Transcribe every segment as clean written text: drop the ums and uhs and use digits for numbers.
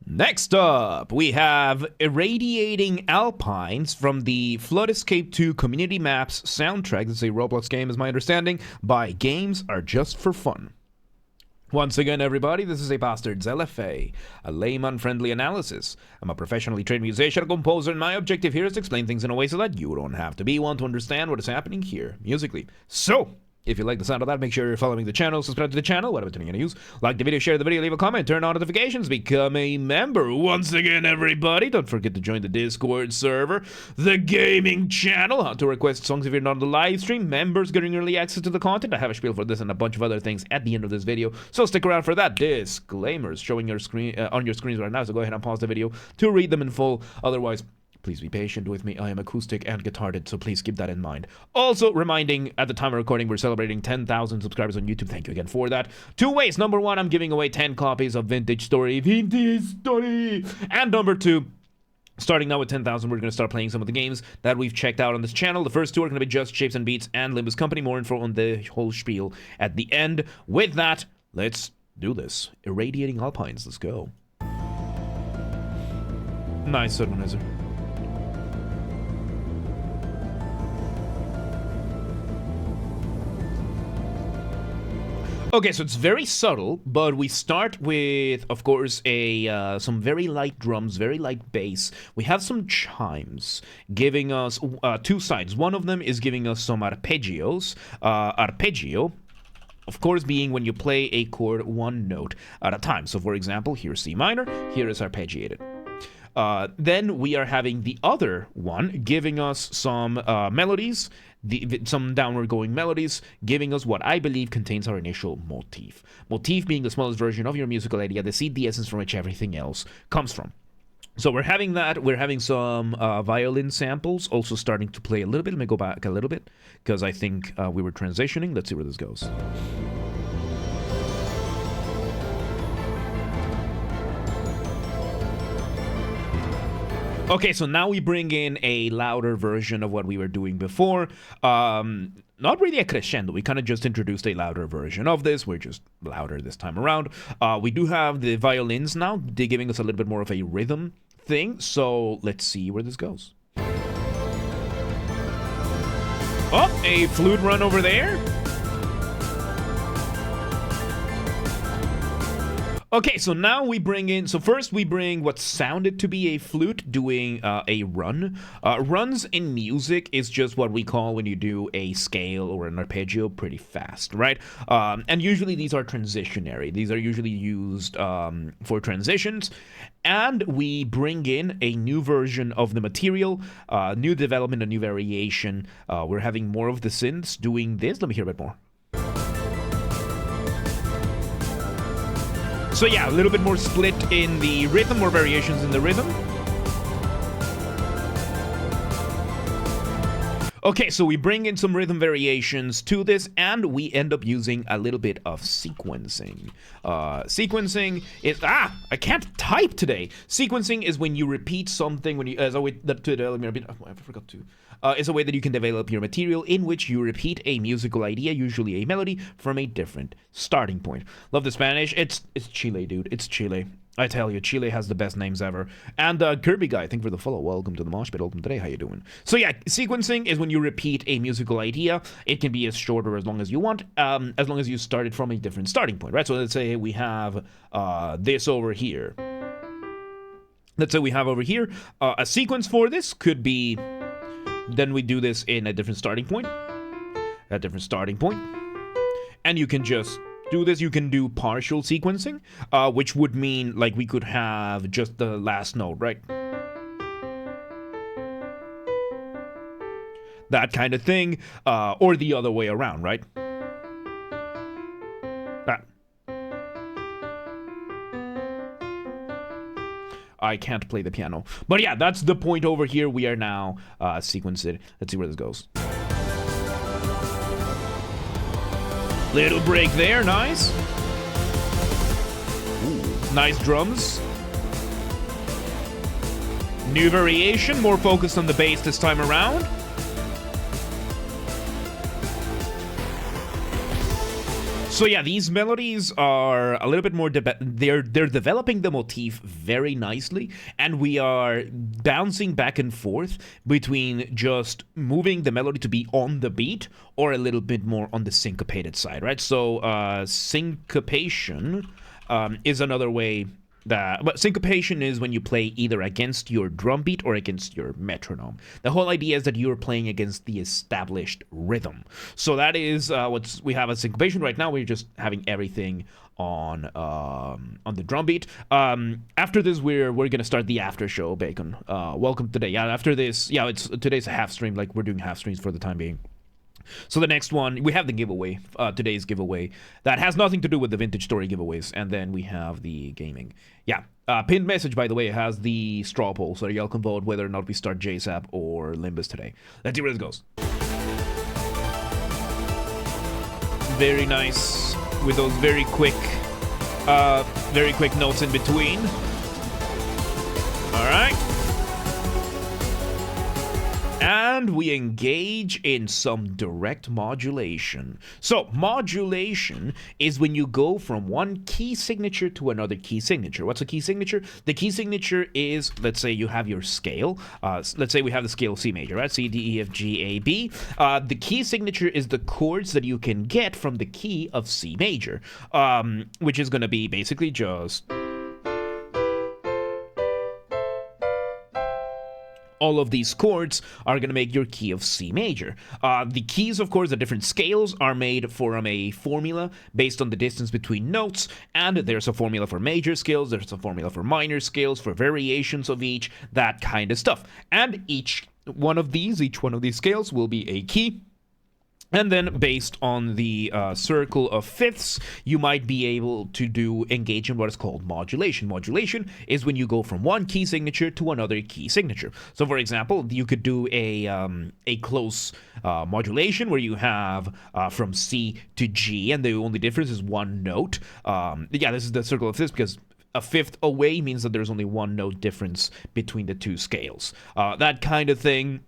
Next up, we have Irradiating Alpines from the Flood Escape 2 Community Maps soundtrack. This is a Roblox game, is my understanding, by Games Are Just for Fun. Once again, everybody, this is a Basterd's LFA, a layman-friendly analysis. I'm a professionally trained musician, composer, and my objective here is to explain things in a way so that you don't have to be one to understand what is happening here, musically. So, if you like the sound of that, make sure you're following the channel, subscribe to the channel, whatever tuning you use. Like the video, share the video, leave a comment, turn on notifications, become a member. Once again, everybody, don't forget to join the Discord server, the gaming channel, how to request songs if you're not on the live stream, members getting early access to the content. I have a spiel for this and a bunch of other things at the end of this video, so stick around for that. Disclaimers showing your screen on your screens right now, so go ahead and pause the video to read them in full. Otherwise, please be patient with me. I am acoustic and guitarded, so please keep that in mind. Also, reminding, at the time of recording, we're celebrating 10,000 subscribers on YouTube. Thank you again for that. 2 ways. Number 1, I'm giving away 10 copies of Vintage Story. And number 2, starting now with 10,000, we're going to start playing some of the games that we've checked out on this channel. The first 2 are going to be Just Shapes and Beats and Limbus Company. More info on the whole spiel at the end. With that, let's do this. Irradiating Alpines. Let's go. Nice organizer. Okay, so it's very subtle, but we start with, of course, some very light drums, very light bass. We have some chimes giving us 2 sides. One of them is giving us some arpeggios. Arpeggio, of course, being when you play a chord 1 note at a time. So, for example, here's C minor, here is arpeggiated. Then we are having the other one giving us some melodies, some downward going melodies, giving us what I believe contains our initial motif. Motif being the smallest version of your musical idea, the seed, the essence from which everything else comes from. So we're having that. We're having some violin samples also starting to play a little bit. Let me go back a little bit because I think we were transitioning. Let's see where this goes. Okay, so now we bring in a louder version of what we were doing before. Not really a crescendo. We kind of just introduced a louder version of this. We're just louder this time around. We do have the violins now. They're giving us a little bit more of a rhythm thing. So let's see where this goes. Oh, a flute run over there. Okay, so now we bring in, so first we bring what sounded to be a flute doing a run. Runs in music is just what we call when you do a scale or an arpeggio pretty fast, right? And usually these are transitionary. These are usually used for transitions. And we bring in a new version of the material, new development, a new variation. We're having more of the synths doing this. Let me hear a bit more. So yeah, a little bit more split in the rhythm, more variations in the rhythm. Okay, so we bring in some rhythm variations to this, and we end up using a little bit of sequencing. Sequencing is, I can't type today. Sequencing is when you repeat something, when you, as a way that to develop your, I forgot to. Is a way that you can develop your material in which you repeat a musical idea, usually a melody, from a different starting point. Love the Spanish. It's Chile, dude. It's Chile. I tell you, Chile has the best names ever. And Kirby Guy, thank you for the follow. Welcome to the Mosh Pit. Welcome today. How you doing? So yeah, sequencing is when you repeat a musical idea. It can be as short or as long as you want, as long as you started from a different starting point, right? So let's say we have this over here. Let's say we have over here a sequence for this could be. Then we do this in a different starting point. And you can just do this. You can do partial sequencing, which would mean like we could have just the last note, right? That kind of thing, or the other way around, right? That. I can't play the piano. But yeah, that's the point over here. We are now sequenced. Let's see where this goes. Little break there, nice. Ooh, nice drums. New variation, more focused on the bass this time around. So yeah, these melodies are a little bit more, they're developing the motif very nicely, and we are bouncing back and forth between just moving the melody to be on the beat or a little bit more on the syncopated side, right? So syncopation is another way but syncopation is when you play either against your drum beat or against your metronome. The whole idea is that you're playing against the established rhythm. So that is what we have as syncopation right now. We're just having everything on the drum beat. After this, we're gonna start the after show, Bacon. Welcome today. Yeah, after this, yeah, today's a half stream. Like, we're doing half streams for the time being. So the next one, we have the giveaway, today's giveaway. That has nothing to do with the Vintage Story giveaways. And then we have the gaming. Yeah, pinned message, by the way, has the straw poll. So y'all can vote whether or not we start JSAP or Limbus today. Let's see where this goes. Very nice, with those very quick notes in between. All right. And we engage in some direct modulation. So modulation is when you go from one key signature to another key signature. What's a key signature? The key signature is, let's say you have your scale. Let's say we have the scale C major, right? C, D, E, F, G, A, B. The key signature is the chords that you can get from the key of C major, which is going to be basically just... all of these chords are going to make your key of C major. The keys, of course, the different scales are made from a formula based on the distance between notes, and there's a formula for major scales, there's a formula for minor scales, for variations of each, that kind of stuff. And each one of these scales will be a key. And then, based on the circle of fifths, you might be able to engage in what is called modulation. Modulation is when you go from one key signature to another key signature. So, for example, you could do a close modulation where you have from C to G, and the only difference is one note. Yeah, this is the circle of fifths because a fifth away means that there's only one note difference between the two scales. That kind of thing.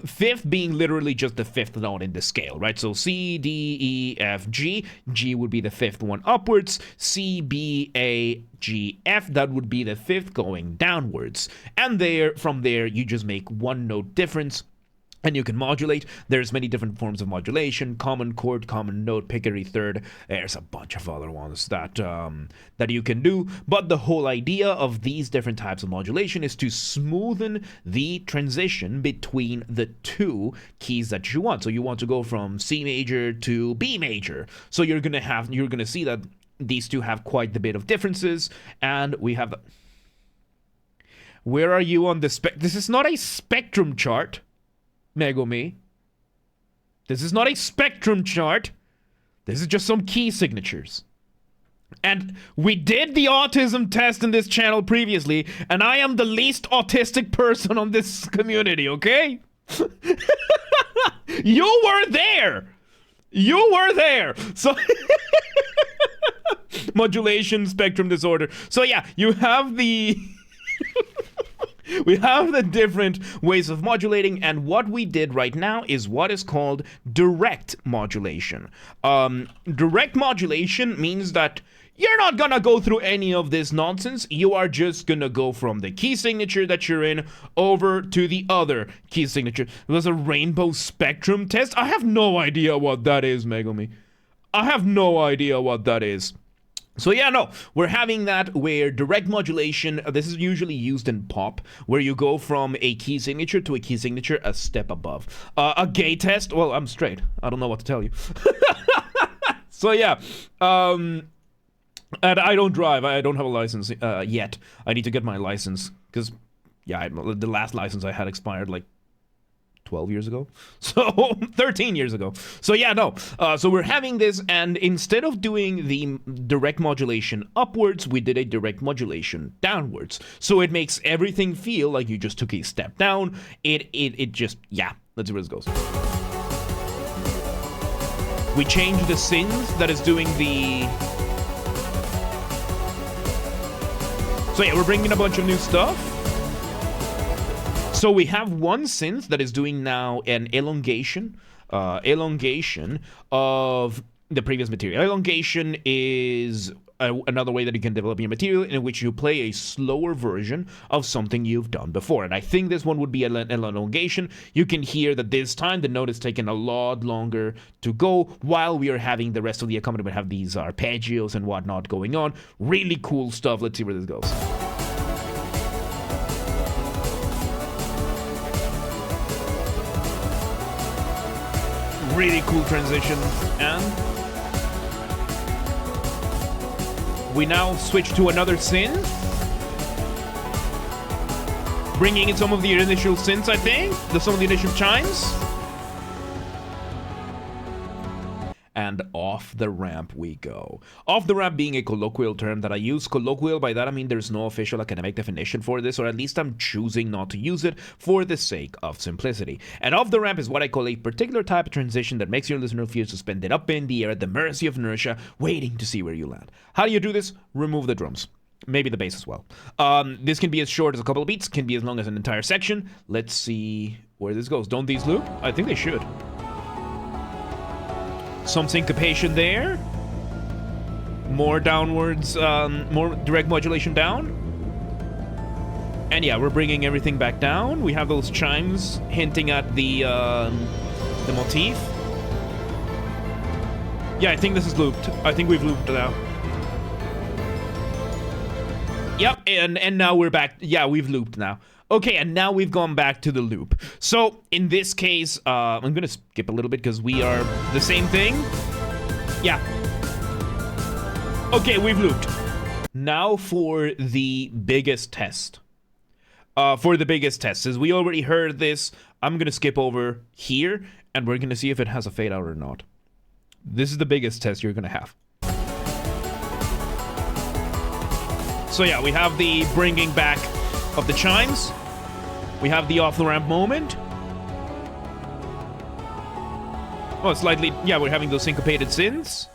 Fifth being literally just the fifth note in the scale, right? So C, D, E, F, G. G would be the fifth one upwards. C, B, A, G, F. That would be the fifth going downwards. And from there, you just make one note difference. And you can modulate. There's many different forms of modulation: common chord, common note, pickery third. There's a bunch of other ones that you can do. But the whole idea of these different types of modulation is to smoothen the transition between the two keys that you want. So you want to go from C major to B major. So you're gonna see that these two have quite a bit of differences. And we have. Where are you on the This is not a spectrum chart. Megumi. This is not a spectrum chart. This is just some key signatures. And we did the autism test in this channel previously, and I am the least autistic person on this community, okay? You were there! You were there! So... modulation, spectrum disorder. So yeah, you have the... we have the different ways of modulating, and what we did right now is what is called direct modulation. Direct modulation means that you're not gonna go through any of this nonsense. You are just gonna go from the key signature that you're in over to the other key signature. There's a rainbow spectrum test. I have no idea what that is, Megumi. I have no idea what that is. So yeah, no, we're having that where direct modulation, this is usually used in pop, where you go from a key signature to a key signature a step above. A gay test, well, I'm straight. I don't know what to tell you. So yeah, and I don't drive. I don't have a license yet. I need to get my license, because, yeah, the last license I had expired, like, 12 years ago, so 13 years ago. So yeah, no. So we're having this, and instead of doing the direct modulation upwards, we did a direct modulation downwards. So it makes everything feel like you just took a step down. It just, yeah. Let's see where this goes. We changed the synth that is doing the... So yeah, we're bringing a bunch of new stuff. So we have one synth that is doing now an elongation of the previous material. Elongation is another way that you can develop your material in which you play a slower version of something you've done before. And I think this one would be an elongation. You can hear that this time the note is taking a lot longer to go while we are having the rest of the accompaniment have these arpeggios and whatnot going on. Really cool stuff. Let's see where this goes. Really cool transition. And we now switch to another synth, bringing in some of the initial synths, I think, some of the initial chimes. And off the ramp we go. Off the ramp being a colloquial term that I use. Colloquial, by that I mean there's no official academic definition for this, or at least I'm choosing not to use it for the sake of simplicity. And off the ramp is what I call a particular type of transition that makes your listener feel suspended up in the air at the mercy of inertia, waiting to see where you land. How do you do this? Remove the drums. Maybe the bass as well. This can be as short as a couple of beats, can be as long as an entire section. Let's see where this goes. Don't these loop? I think they should. Some syncopation there. More downwards, more direct modulation down. And yeah, we're bringing everything back down. We have those chimes hinting at the motif. Yeah, I think this is looped. I think we've looped now. Yep, and now we're back. Yeah, we've looped now. Okay, and now we've gone back to the loop. So, in this case, I'm gonna skip a little bit because we are the same thing. Yeah. Okay, we've looped. Now for the biggest test. As we already heard this, I'm gonna skip over here, and we're gonna see if it has a fade out or not. This is the biggest test you're gonna have. So yeah, we have the bringing back of the chimes. We have the off-the-ramp moment. Oh, slightly, yeah, we're having those syncopated synths.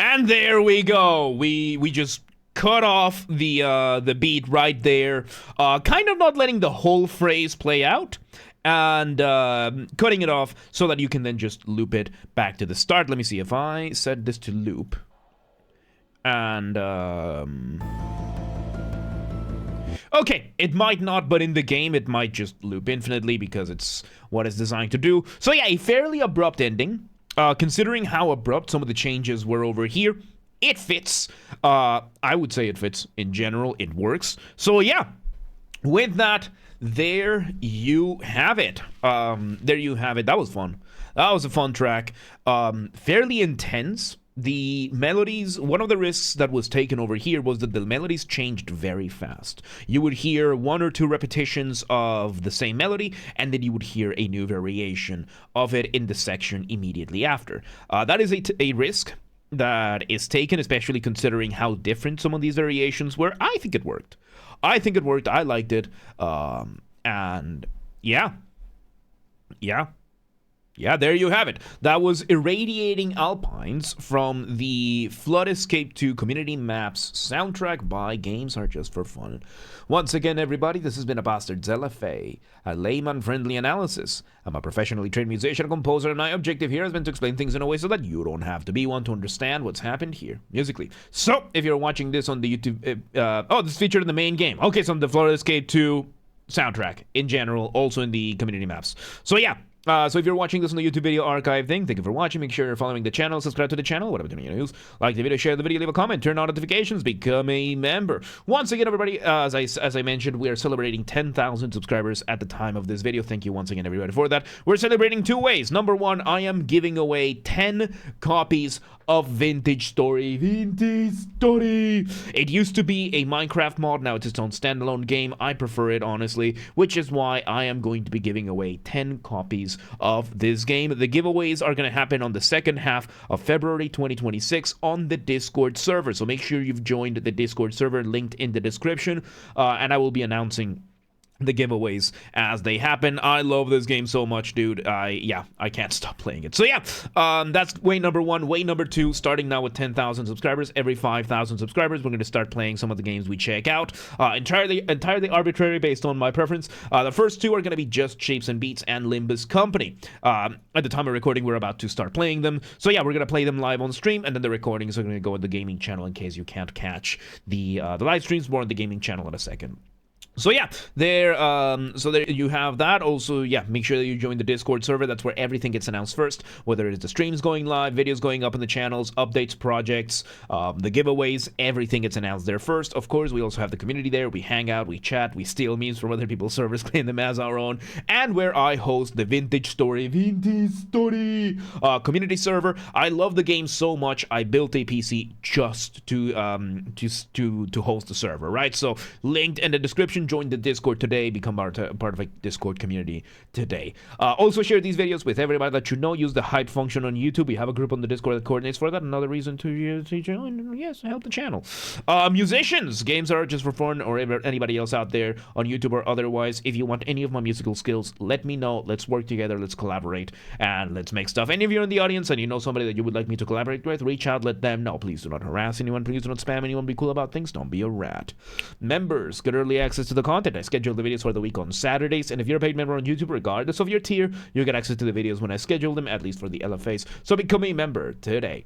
And there we go. We just cut off the beat right there. Kind of not letting the whole phrase play out. And cutting it off so that you can then just loop it back to the start. Let me see if I set this to loop. And, okay, it might not, but in the game it might just loop infinitely because it's what it's designed to do. So yeah, a fairly abrupt ending. Considering how abrupt some of the changes were over here, it fits. I would say it fits in general. It works. So yeah, with that, there you have it. There you have it. That was fun. That was a fun track. Fairly intense. The melodies, one of the risks that was taken over here was that the melodies changed very fast. You would hear one or two repetitions of the same melody, and then you would hear a new variation of it in the section immediately after. That is a risk that is taken, especially considering how different some of these variations were. I think it worked. I liked it. And yeah. Yeah, there you have it. That was Irradiating Alpines from the Flood Escape 2 Community Maps soundtrack by Games Are Just for Fun. Once again, everybody, this has been a Basterd's LFA, a layman-friendly analysis. I'm a professionally trained musician and composer, and my objective here has been to explain things in a way so that you don't have to be one to understand what's happened here musically. So, if you're watching this on the YouTube... this is featured in the main game. Okay, so the Flood Escape 2 soundtrack in general, also in the Community Maps. So, yeah. So if you're watching this on the YouTube video archive thing, thank you for watching. Make sure you're following the channel, subscribe to the channel, whatever you use. Like the video, share the video, leave a comment, turn on notifications, become a member. Once again, everybody, as I mentioned, we are celebrating 10,000 subscribers at the time of this video. Thank you once again, everybody, for that. We're celebrating two ways. Number one, I am giving away 10 copies of Vintage Story. Vintage Story! It used to be a Minecraft mod, now it's its own standalone game. I prefer it, honestly, which is why I am going to be giving away 10 copies of this game. The giveaways are going to happen on the second half of February 2026 on the Discord server, so make sure you've joined the Discord server linked in the description, and I will be announcing the giveaways as they happen. I love this game so much, dude. I can't stop playing it. So yeah, that's way number one. Way number two, starting now with 10,000 subscribers. Every 5,000 subscribers, we're going to start playing some of the games we check out. Entirely arbitrary based on my preference. The first two are going to be Just Shapes and Beats and Limbus Company. At the time of recording, we're about to start playing them. So yeah, we're going to play them live on stream, and then the recordings are going to go on the gaming channel in case you can't catch the live streams. More on the gaming channel in a second. So yeah, there you have that. Also, yeah, make sure that you join the Discord server. That's where everything gets announced first, whether it's the streams going live, videos going up in the channels, updates, projects, the giveaways, everything gets announced there first. Of course, we also have the community there. We hang out, we chat, we steal memes from other people's servers, claim them as our own, and where I host the Vintage Story community server. I love the game so much, I built a PC just to host the server, right? So linked in the description. Join the Discord today, become part of a Discord community today. Also share these videos with everybody that you know. Use the hype function on YouTube. We have a group on the Discord that coordinates for that. Another reason to join, yes, help the channel. Musicians, games are just for fun, or anybody else out there on YouTube or otherwise. If you want any of my musical skills, let me know. Let's work together, let's collaborate, and let's make stuff. Any of you in the audience and you know somebody that you would like me to collaborate with, reach out, let them know. Please do not harass anyone, please do not spam anyone, be cool about things, don't be a rat. Members get early access to the content. I schedule the videos for the week on Saturdays, and if you're a paid member on YouTube, regardless of your tier, you get access to the videos when I schedule them, at least for the LFAs. So become a member today.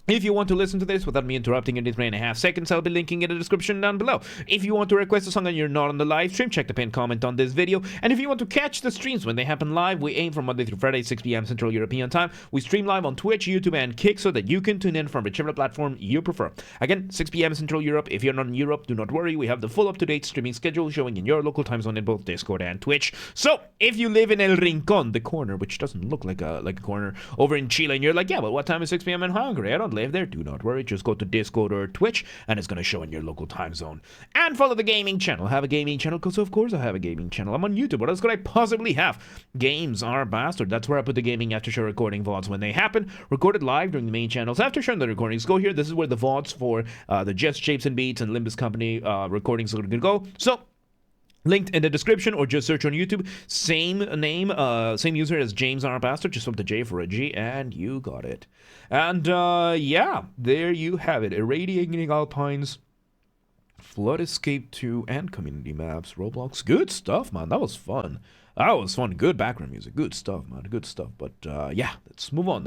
If you want to listen to this without me interrupting in 3.5 seconds, I'll be linking in the description down below. If you want to request a song and you're not on the live stream, check the pinned comment on this video. And if you want to catch the streams when they happen live, we aim for Monday through Friday, 6 p.m. Central European Time. We stream live on Twitch, YouTube, and Kick so that you can tune in from whichever platform you prefer. Again, 6 p.m. Central Europe. If you're not in Europe, do not worry. We have the full up-to-date streaming schedule showing in your local time zone in both Discord and Twitch. So, if you live in El Rincón, the corner, which doesn't look like a corner, over in Chile, and you're like, yeah, but what time is 6 p.m. in Hungary? I don't live there. Do not worry. Just go to Discord or Twitch, and it's going to show in your local time zone. And follow the gaming channel. I have a gaming channel, because of course I have a gaming channel. I'm on YouTube. What else could I possibly have? Games are Basterd. That's where I put the gaming after show recording VODs when they happen. Recorded live during the main channels. After showing the recordings, go here. This is where the VODs for the Just Shapes and Beats and Limbus Company recordings are going to go. So, linked in the description, or just search on YouTube. Same name, same user as James R. Basterd. Just swap the J for a G, and you got it. And yeah, there you have it. Irradiating Alpines, Flood Escape 2, and community maps. Roblox. Good stuff, man. That was fun. That was fun. Good background music. Good stuff, man. Good stuff. But yeah, let's move on.